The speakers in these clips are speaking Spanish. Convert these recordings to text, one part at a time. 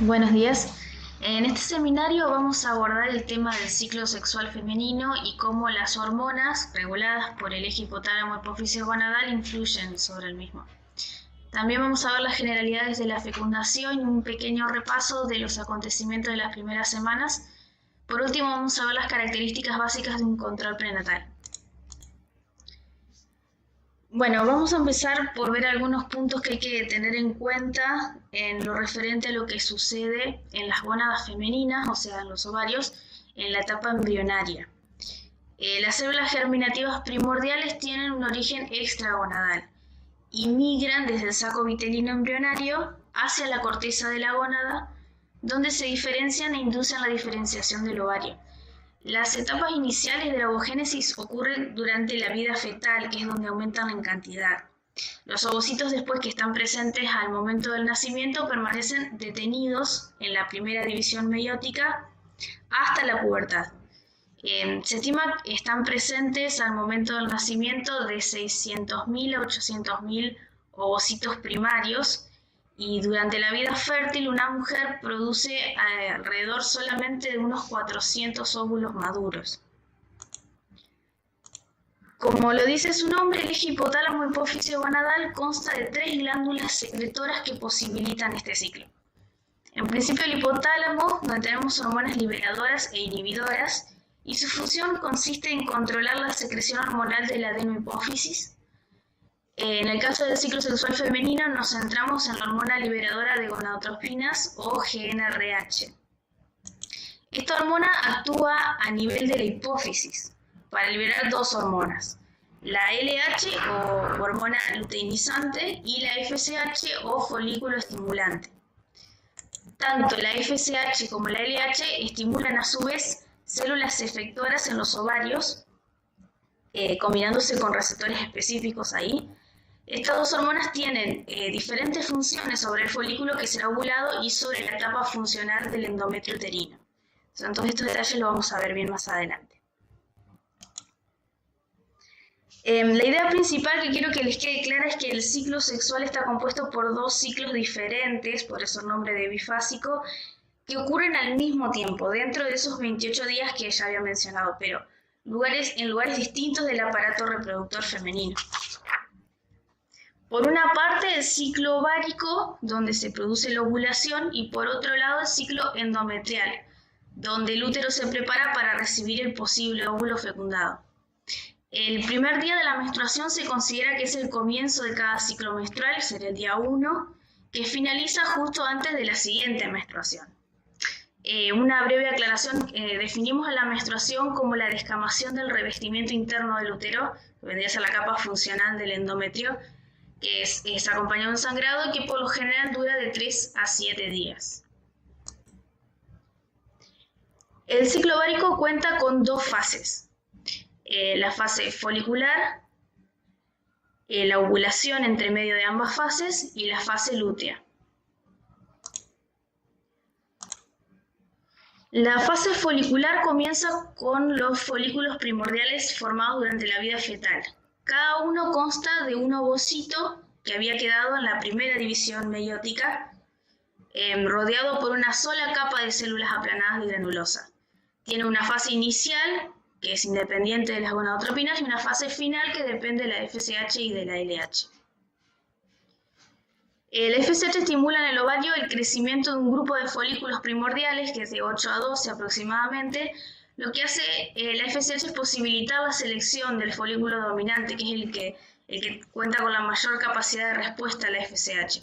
Buenos días. En este seminario vamos a abordar el tema del ciclo sexual femenino y cómo las hormonas reguladas por el eje hipotálamo hipófisis gonadal influyen sobre el mismo. También vamos a ver las generalidades de la fecundación y un pequeño repaso de los acontecimientos de las primeras semanas. Por último, vamos a ver las características básicas de un control prenatal. Bueno, vamos a empezar por ver algunos puntos que hay que tener en cuenta en lo referente a lo que sucede en las gónadas femeninas, o sea, en los ovarios, en la etapa embrionaria. Las células germinativas primordiales tienen un origen extragonadal y migran desde el saco vitelino embrionario hacia la corteza de la gónada, donde se diferencian e inducen la diferenciación del ovario. Las etapas iniciales de la ovogénesis ocurren durante la vida fetal, que es donde aumentan en cantidad. Los ovocitos, después que están presentes al momento del nacimiento, permanecen detenidos en la primera división meiótica hasta la pubertad. Se estima que están presentes al momento del nacimiento de 600.000 a 800.000 ovocitos primarios, y durante la vida fértil una mujer produce alrededor solamente de unos 400 óvulos maduros. Como lo dice su nombre, el eje hipotálamo hipófisis gonadal consta de 3 glándulas secretoras que posibilitan este ciclo. En principio, el hipotálamo, donde tenemos hormonas liberadoras e inhibidoras, y su función consiste en controlar la secreción hormonal de la adenohipófisis. En el caso del ciclo sexual femenino nos centramos en la hormona liberadora de gonadotropinas o GnRH. Esta hormona actúa a nivel de la hipófisis para liberar dos hormonas, la LH o hormona luteinizante y la FSH o folículo estimulante. Tanto la FSH como la LH estimulan a su vez células efectoras en los ovarios, combinándose con receptores específicos ahí. Estas dos hormonas tienen diferentes funciones sobre el folículo que será ovulado y sobre la etapa funcional del endometrio uterino. Entonces, estos detalles lo vamos a ver bien más adelante. La idea principal que quiero que les quede clara es que el ciclo sexual está compuesto por dos ciclos diferentes, por eso el nombre de bifásico, que ocurren al mismo tiempo, dentro de esos 28 días que ya había mencionado, pero en lugares distintos del aparato reproductor femenino. Por una parte, el ciclo ovárico, donde se produce la ovulación, y por otro lado, el ciclo endometrial, donde el útero se prepara para recibir el posible óvulo fecundado. El primer día de la menstruación se considera que es el comienzo de cada ciclo menstrual, sería el día 1, que finaliza justo antes de la siguiente menstruación. Una breve aclaración, definimos a la menstruación como la descamación del revestimiento interno del útero, que vendría a ser la capa funcional del endometrio, que es acompañado de un sangrado y que por lo general dura de 3 a 7 días. El ciclo ovárico cuenta con dos fases. La fase folicular, la ovulación entre medio de ambas fases y la fase lútea. La fase folicular comienza con los folículos primordiales formados durante la vida fetal. Cada uno consta de un ovocito que había quedado en la primera división meiótica, rodeado por una sola capa de células aplanadas y granulosas. Tiene una fase inicial, que es independiente de las gonadotropinas, y una fase final que depende de la FSH y de la LH. El FSH estimula en el ovario el crecimiento de un grupo de folículos primordiales, que es de 8 a 12 aproximadamente. Lo que hace la FSH es posibilitar la selección del folículo dominante, que es el que cuenta con la mayor capacidad de respuesta a la FSH.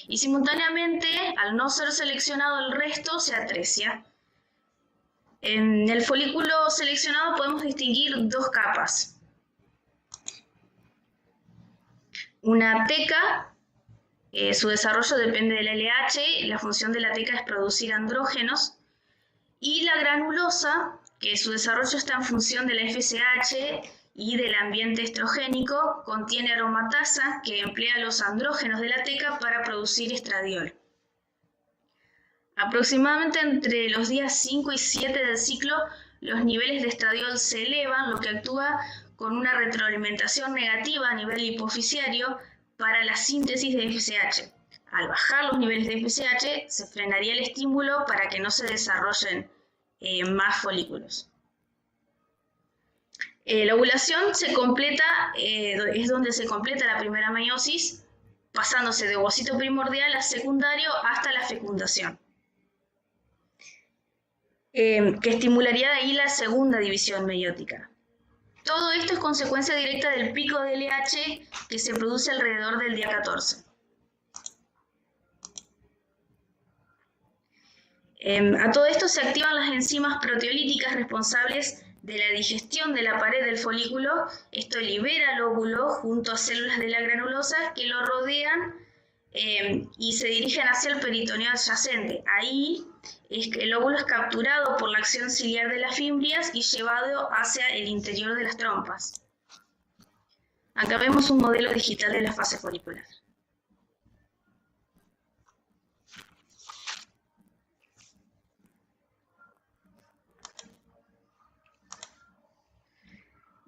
Y simultáneamente, al no ser seleccionado el resto, se atresia. En el folículo seleccionado podemos distinguir dos capas. Una teca, su desarrollo depende del LH, la función de la teca es producir andrógenos, y la granulosa, que su desarrollo está en función de la FSH y del ambiente estrogénico, contiene aromatasa, que emplea los andrógenos de la teca para producir estradiol. Aproximadamente entre los días 5 y 7 del ciclo, los niveles de estradiol se elevan, lo que actúa con una retroalimentación negativa a nivel hipofisiario para la síntesis de FSH. Al bajar los niveles de FSH, se frenaría el estímulo para que no se desarrollen más folículos. La ovulación se completa, es donde se completa la primera meiosis, pasándose de ovocito primordial a secundario hasta la fecundación, que estimularía de ahí la segunda división meiótica. Todo esto es consecuencia directa del pico de LH que se produce alrededor del día 14. A todo esto se activan las enzimas proteolíticas responsables de la digestión de la pared del folículo. Esto libera el óvulo junto a células de la granulosa que lo rodean y se dirigen hacia el peritoneo adyacente. Ahí el óvulo es capturado por la acción ciliar de las fimbrias y llevado hacia el interior de las trompas. Acá vemos un modelo digital de la fase folicular.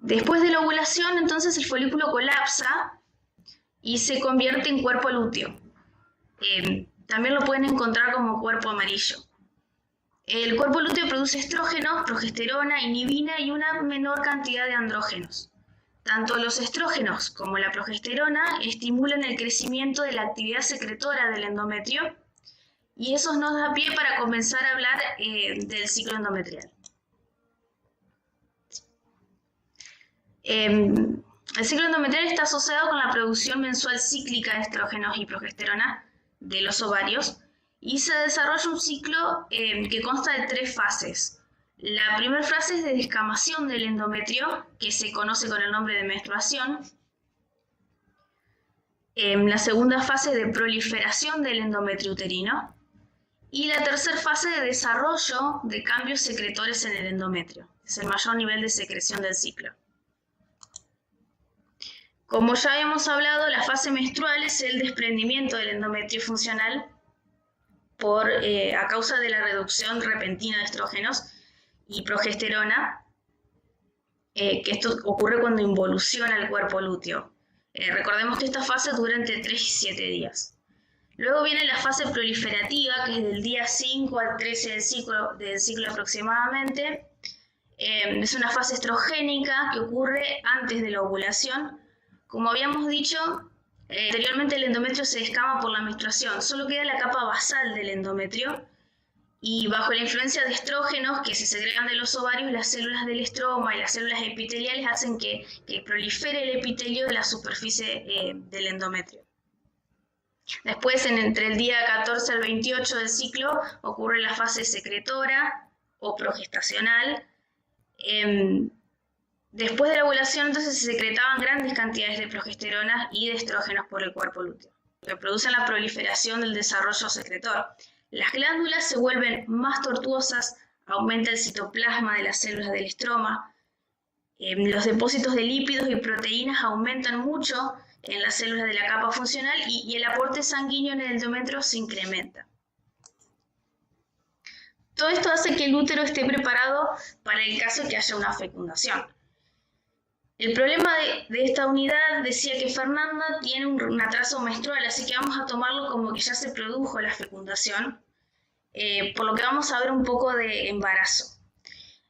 Después de la ovulación, entonces el folículo colapsa y se convierte en cuerpo lúteo. También lo pueden encontrar como cuerpo amarillo. El cuerpo lúteo produce estrógenos, progesterona, inhibina y una menor cantidad de andrógenos. Tanto los estrógenos como la progesterona estimulan el crecimiento de la actividad secretora del endometrio y eso nos da pie para comenzar a hablar del ciclo endometrial. El ciclo endometrial está asociado con la producción mensual cíclica de estrógenos y progesterona de los ovarios y se desarrolla un ciclo que consta de 3 fases. La primera fase es de descamación del endometrio, que se conoce con el nombre de menstruación. La segunda fase de proliferación del endometrio uterino. Y la tercera fase de desarrollo de cambios secretores en el endometrio. Es el mayor nivel de secreción del ciclo. Como ya habíamos hablado, la fase menstrual es el desprendimiento del endometrio funcional a causa de la reducción repentina de estrógenos y progesterona, que esto ocurre cuando involuciona el cuerpo lúteo. Recordemos que esta fase dura entre 3 y 7 días. Luego viene la fase proliferativa, que es del día 5 al 13 del ciclo aproximadamente. Es una fase estrogénica que ocurre antes de la ovulación. Como habíamos dicho, anteriormente el endometrio se descama por la menstruación, solo queda la capa basal del endometrio y bajo la influencia de estrógenos que se segregan de los ovarios, las células del estroma y las células epiteliales hacen que prolifere el epitelio de la superficie del endometrio. Después, entre el día 14 al 28 del ciclo, ocurre la fase secretora o progestacional. Después de la ovulación, entonces, se secretaban grandes cantidades de progesterona y de estrógenos por el cuerpo lúteo, que producen la proliferación del desarrollo secretor. Las glándulas se vuelven más tortuosas, aumenta el citoplasma de las células del estroma, los depósitos de lípidos y proteínas aumentan mucho en las células de la capa funcional y el aporte sanguíneo en el endometrio se incrementa. Todo esto hace que el útero esté preparado para el caso que haya una fecundación. El problema de esta unidad, decía que Fernanda, tiene un atraso menstrual, así que vamos a tomarlo como que ya se produjo la fecundación, por lo que vamos a ver un poco de embarazo.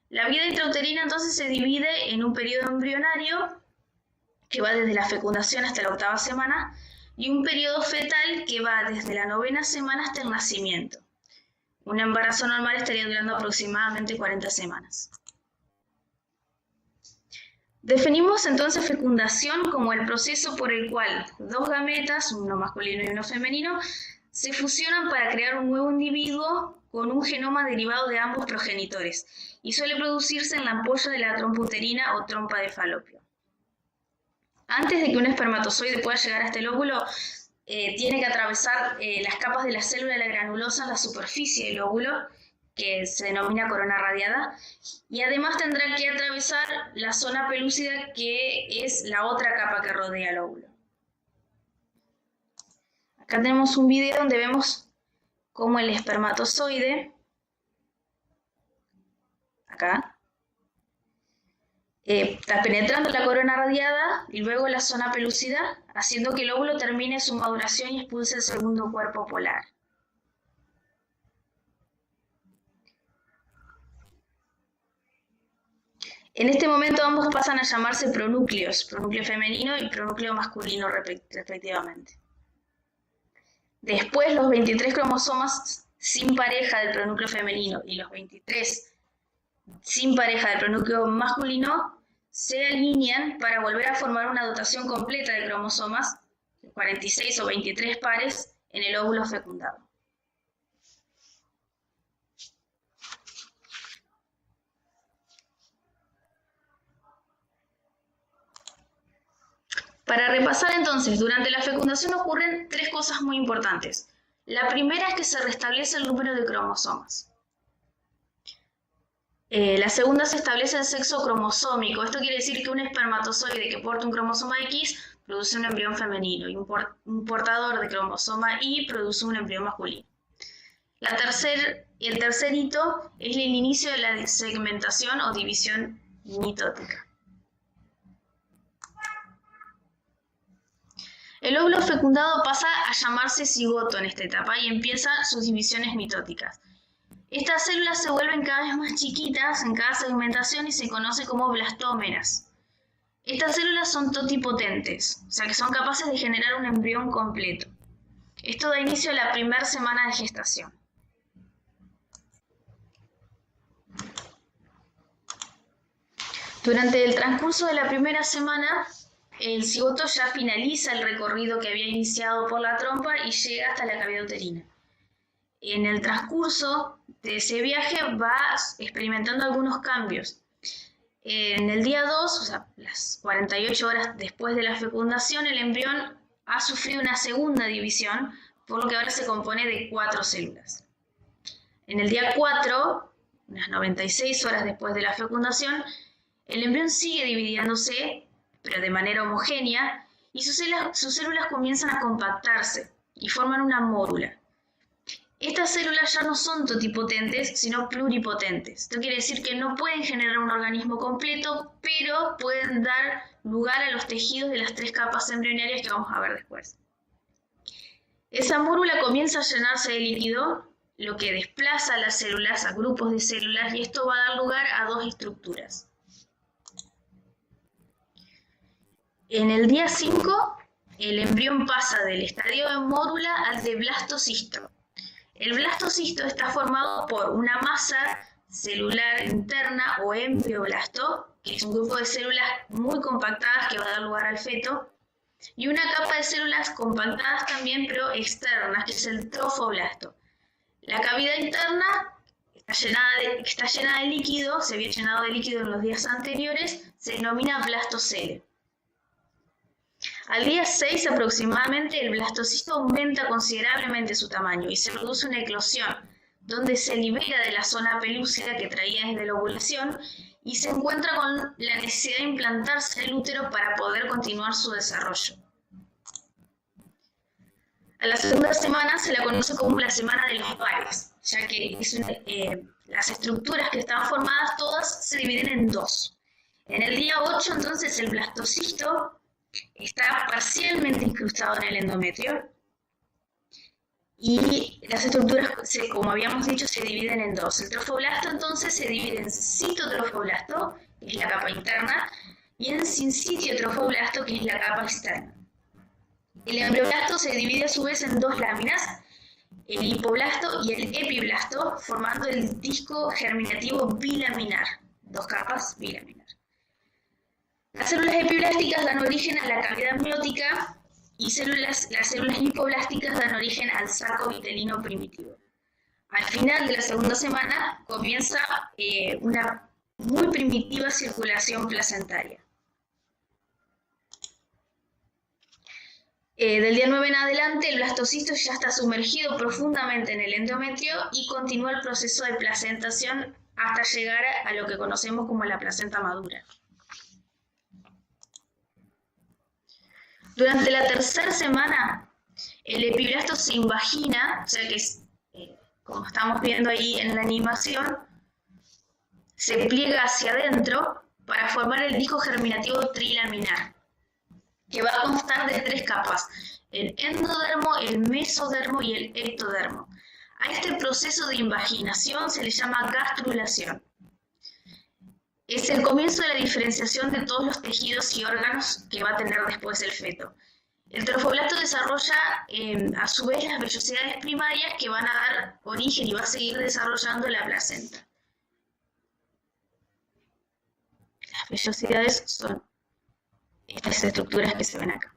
La vida intrauterina entonces se divide en un periodo embrionario, que va desde la fecundación hasta la 8ª semana, y un periodo fetal que va desde la 9ª semana hasta el nacimiento. Un embarazo normal estaría durando aproximadamente 40 semanas. Definimos entonces fecundación como el proceso por el cual 2 gametas, uno masculino y uno femenino, se fusionan para crear un nuevo individuo con un genoma derivado de ambos progenitores y suele producirse en la ampolla de la trompa uterina o trompa de falopio. Antes de que un espermatozoide pueda llegar hasta el óvulo, tiene que atravesar las capas de la célula de la granulosa en la superficie del óvulo, que se denomina corona radiada, y además tendrá que atravesar la zona pelúcida, que es la otra capa que rodea el óvulo. Acá tenemos un video donde vemos cómo el espermatozoide, acá, está penetrando la corona radiada y luego la zona pelúcida, haciendo que el óvulo termine su maduración y expulse el segundo cuerpo polar. En este momento ambos pasan a llamarse pronúcleos, pronúcleo femenino y pronúcleo masculino respectivamente. Después los 23 cromosomas sin pareja del pronúcleo femenino y los 23 sin pareja del pronúcleo masculino se alinean para volver a formar una dotación completa de cromosomas, 46 o 23 pares, en el óvulo fecundado. Para repasar entonces, durante la fecundación ocurren tres cosas muy importantes. La primera es que se restablece el número de cromosomas. La segunda se establece el sexo cromosómico. Esto quiere decir que un espermatozoide que porta un cromosoma X produce un embrión femenino y un portador de cromosoma Y produce un embrión masculino. El tercer hito es el inicio de la segmentación o división mitótica. El óvulo fecundado pasa a llamarse cigoto en esta etapa y empieza sus divisiones mitóticas. Estas células se vuelven cada vez más chiquitas en cada segmentación y se conoce como blastómeras. Estas células son totipotentes, o sea que son capaces de generar un embrión completo. Esto da inicio a la primera semana de gestación. Durante el transcurso de la primera semana, el cigoto ya finaliza el recorrido que había iniciado por la trompa y llega hasta la cavidad uterina. En el transcurso de ese viaje va experimentando algunos cambios. En el día 2, o sea, las 48 horas después de la fecundación, el embrión ha sufrido una segunda división, por lo que ahora se compone de 4 células. En el día 4, unas 96 horas después de la fecundación, el embrión sigue dividiéndose, pero de manera homogénea, y sus células comienzan a compactarse y forman una mórula. Estas células ya no son totipotentes, sino pluripotentes. Esto quiere decir que no pueden generar un organismo completo, pero pueden dar lugar a los tejidos de las 3 capas embrionarias que vamos a ver después. Esa mórula comienza a llenarse de líquido, lo que desplaza a las células, a grupos de células, y esto va a dar lugar a 2 estructuras. En el día 5, el embrión pasa del estadio de mórula al de blastocisto. El blastocisto está formado por una masa celular interna o embrioblasto, que es un grupo de células muy compactadas que va a dar lugar al feto, y una capa de células compactadas también, pero externas, que es el trofoblasto. La cavidad interna está llena de líquido, se había llenado de líquido en los días anteriores, se denomina blastocele. Al día 6 aproximadamente, el blastocisto aumenta considerablemente su tamaño y se produce una eclosión, donde se libera de la zona pelúcida que traía desde la ovulación y se encuentra con la necesidad de implantarse el útero para poder continuar su desarrollo. A la segunda semana se la conoce como la semana de los pares, ya que las estructuras que estaban formadas todas se dividen en 2. En el día 8 entonces el blastocisto está parcialmente incrustado en el endometrio y las estructuras, como habíamos dicho, se dividen en 2. El trofoblasto entonces se divide en citotrofoblasto, que es la capa interna, y en sincitio trofoblasto, que es la capa externa. El embrioblasto se divide a su vez en 2 láminas, el hipoblasto y el epiblasto, formando el disco germinativo bilaminar, 2 capas bilaminar. Las células epiblásticas dan origen a la cavidad amniótica y las células lipoblásticas dan origen al saco vitelino primitivo. Al final de la segunda semana comienza una muy primitiva circulación placentaria. Del día 9 en adelante, el blastocisto ya está sumergido profundamente en el endometrio y continúa el proceso de placentación hasta llegar a lo que conocemos como la placenta madura. Durante la tercera semana, el epiblasto se invagina, o sea que, como estamos viendo ahí en la animación, se pliega hacia adentro para formar el disco germinativo trilaminar, que va a constar de 3 capas: el endodermo, el mesodermo y el ectodermo. A este proceso de invaginación se le llama gastrulación. Es el comienzo de la diferenciación de todos los tejidos y órganos que va a tener después el feto. El trofoblasto desarrolla a su vez las vellosidades primarias que van a dar origen y va a seguir desarrollando la placenta. Las vellosidades son estas estructuras que se ven acá.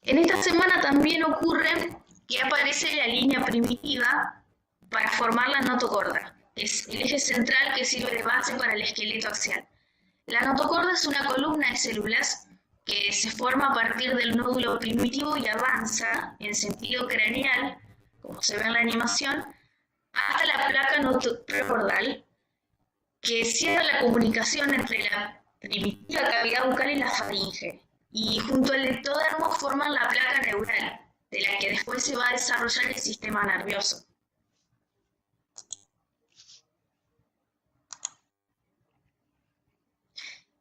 En esta semana también ocurre que aparece la línea primitiva para formar la notocorda. Es el eje central que sirve de base para el esqueleto axial. La notocorda es una columna de células que se forma a partir del nódulo primitivo y avanza en sentido craneal, como se ve en la animación, hasta la placa notoprecordial, que cierra la comunicación entre la primitiva cavidad bucal y la faringe, y junto al ectodermo forman la placa neural, de la que después se va a desarrollar el sistema nervioso.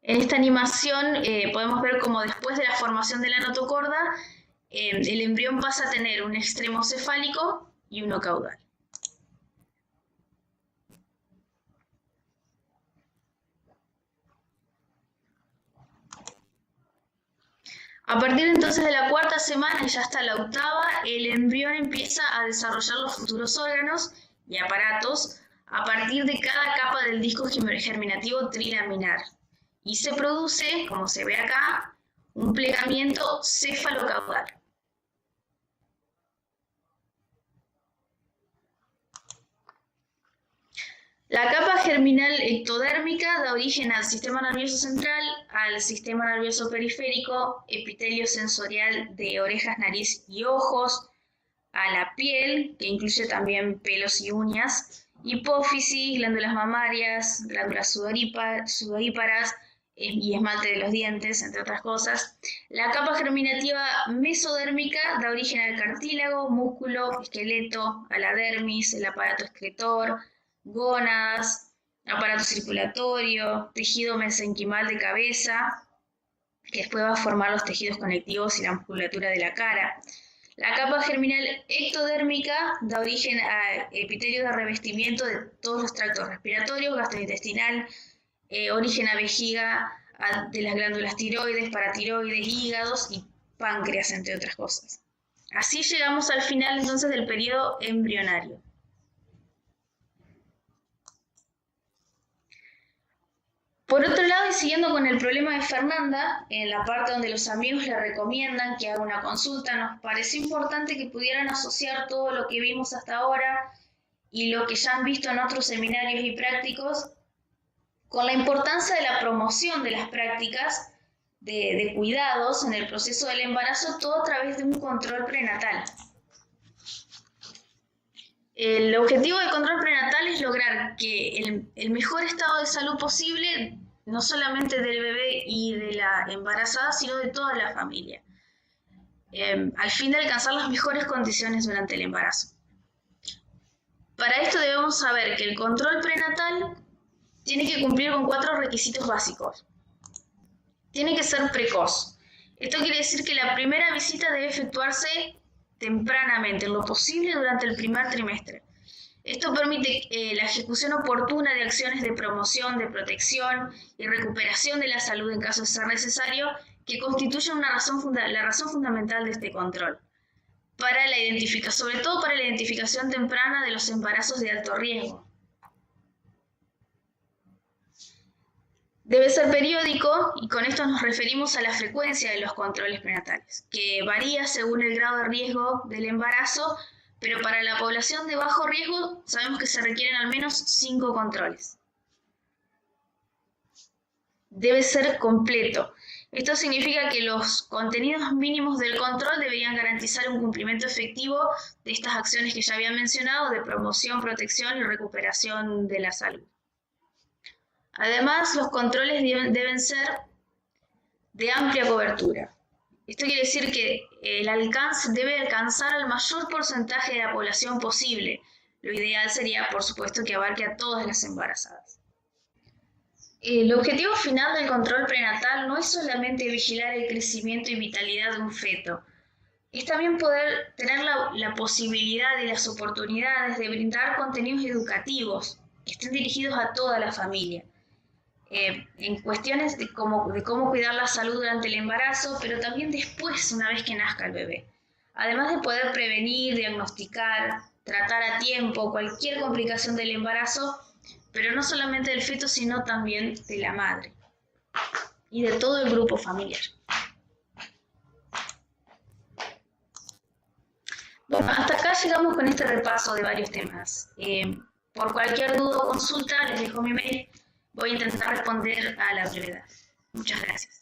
En esta animación podemos ver cómo después de la formación de la notocorda, el embrión pasa a tener un extremo cefálico y uno caudal. A partir entonces de la 4ª semana y ya hasta la 8ª, el embrión empieza a desarrollar los futuros órganos y aparatos a partir de cada capa del disco germinativo trilaminar. Y se produce, como se ve acá, un plegamiento cefalocaudal. La capa germinal ectodérmica da origen al sistema nervioso central, al sistema nervioso periférico, epitelio sensorial de orejas, nariz y ojos, a la piel, que incluye también pelos y uñas, hipófisis, glándulas mamarias, glándulas sudoríparas y esmalte de los dientes, entre otras cosas. La capa germinativa mesodérmica da origen al cartílago, músculo, esqueleto, a la dermis, el aparato excretor, gónadas, aparato circulatorio, tejido mesenquimal de cabeza, que después va a formar los tejidos conectivos y la musculatura de la cara. La capa germinal ectodérmica da origen a epitelio de revestimiento de todos los tractos respiratorios, gastrointestinal, origen a vejiga de las glándulas tiroides, paratiroides, hígados y páncreas, entre otras cosas. Así llegamos al final entonces del periodo embrionario. Por otro lado, y siguiendo con el problema de Fernanda, en la parte donde los amigos le recomiendan que haga una consulta, nos pareció importante que pudieran asociar todo lo que vimos hasta ahora y lo que ya han visto en otros seminarios y prácticos con la importancia de la promoción de las prácticas de cuidados en el proceso del embarazo, todo a través de un control prenatal. El objetivo del control prenatal es lograr que el mejor estado de salud posible, no solamente del bebé y de la embarazada, sino de toda la familia, al fin de alcanzar las mejores condiciones durante el embarazo. Para esto debemos saber que el control prenatal tiene que cumplir con 4 requisitos básicos. Tiene que ser precoz. Esto quiere decir que la primera visita debe efectuarse tempranamente, en lo posible durante el primer trimestre. Esto permite la ejecución oportuna de acciones de promoción, de protección y recuperación de la salud en caso de ser necesario, que constituyen la razón fundamental de este control, para la identificación, sobre todo para la identificación temprana de los embarazos de alto riesgo. Debe ser periódico, y con esto nos referimos a la frecuencia de los controles prenatales, que varía según el grado de riesgo del embarazo, pero para la población de bajo riesgo sabemos que se requieren al menos 5 controles. Debe ser completo. Esto significa que los contenidos mínimos del control deberían garantizar un cumplimiento efectivo de estas acciones que ya había mencionado, de promoción, protección y recuperación de la salud. Además, los controles deben ser de amplia cobertura. Esto quiere decir que el alcance debe alcanzar al mayor porcentaje de la población posible, Lo ideal sería, por supuesto, que abarque a todas las embarazadas. El objetivo final del control prenatal no es solamente vigilar el crecimiento y vitalidad de un feto, es también poder tener la posibilidad y las oportunidades de brindar contenidos educativos que estén dirigidos a toda la familia, en cuestiones de cómo cuidar la salud durante el embarazo, pero también después, una vez que nazca el bebé. Además de poder prevenir, diagnosticar, tratar a tiempo cualquier complicación del embarazo, pero no solamente del feto, sino también de la madre y de todo el grupo familiar. Bueno, hasta acá llegamos con este repaso de varios temas. Por cualquier duda o consulta, les dejo mi mail. Voy a intentar responder a la brevedad. Muchas gracias.